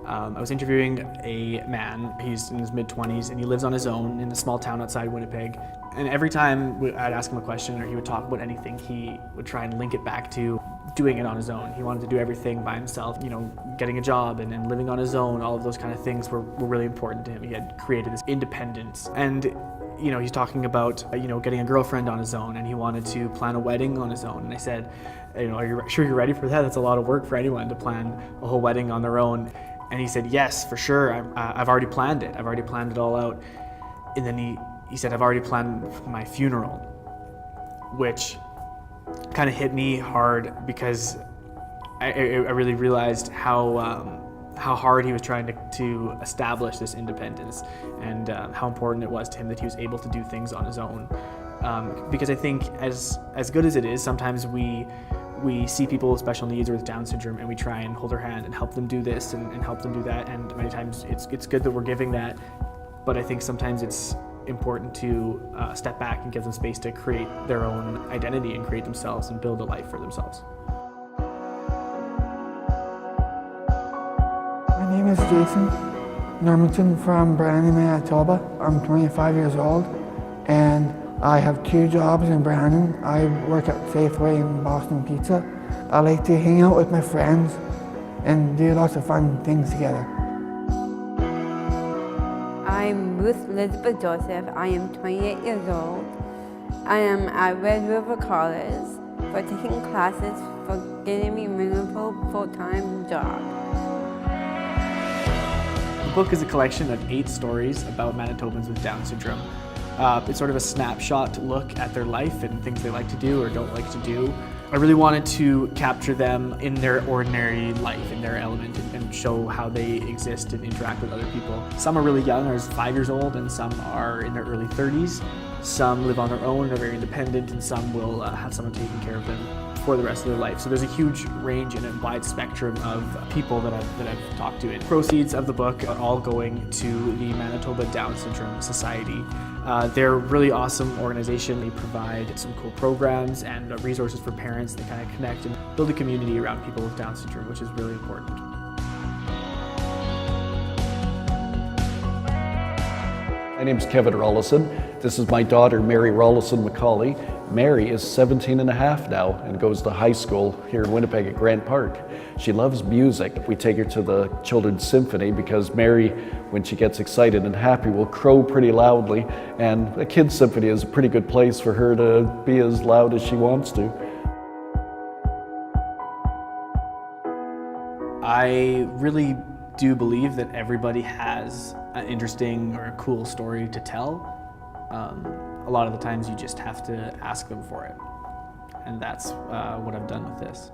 I was interviewing a man, he's in his mid-20s, and he lives on his own in a small town outside Winnipeg. And every time I'd ask him a question or he would talk about anything, he would try and link it back to doing it on his own. He wanted to do everything by himself, getting a job and living on his own. All of those kind of things were really important to him. He had created this independence. And he's talking about, getting a girlfriend on his own, and he wanted to plan a wedding on his own. And I said, are you sure you're ready for that? That's a lot of work for anyone to plan a whole wedding on their own. And he said, yes, for sure. I've already planned it. I've already planned it all out. And then he said, I've already planned my funeral, which kind of hit me hard because I really realized how hard he was trying to establish this independence, and how important it was to him that he was able to do things on his own. Because I think as good as it is, sometimes we see people with special needs or with Down syndrome and we try and hold their hand and help them do this and help them do that, and many times it's good that we're giving that, but I think sometimes it's important to step back and give them space to create their own identity and create themselves and build a life for themselves. My name is Jason Normanton from Brandon, Manitoba. I'm 25 years old and I have 2 jobs in Brandon. I work at Safeway and Boston Pizza. I like to hang out with my friends and do lots of fun things together. I'm Ruth Elizabeth Joseph. I am 28 years old. I am at Red River College for taking classes for getting me a meaningful full-time job. The book is a collection of 8 stories about Manitobans with Down syndrome. It's sort of a snapshot look at their life and things they like to do or don't like to do. I really wanted to capture them in their ordinary life, in their element, and show how they exist and interact with other people. Some are really young, are 5 years old, and some are in their early 30s. Some live on their own and are very independent, and some will have someone taking care of them for the rest of their life. So there's a huge range and a wide spectrum of people that I've talked to. Proceeds of the book are all going to the Manitoba Down Syndrome Society. They're a really awesome organization. They provide some cool programs and resources for parents that kind of connect and build a community around people with Down syndrome, which is really important. My name is Kevin Rollison. This is my daughter, Mary Rollison McCauley. Mary is 17 and a half now and goes to high school here in Winnipeg at Grant Park. She loves music. We take her to the Children's Symphony because Mary, when she gets excited and happy, will crow pretty loudly, and a kids' symphony is a pretty good place for her to be as loud as she wants to. I really do believe that everybody has an interesting or a cool story to tell. A lot of the times you just have to ask them for it. And that's what I've done with this.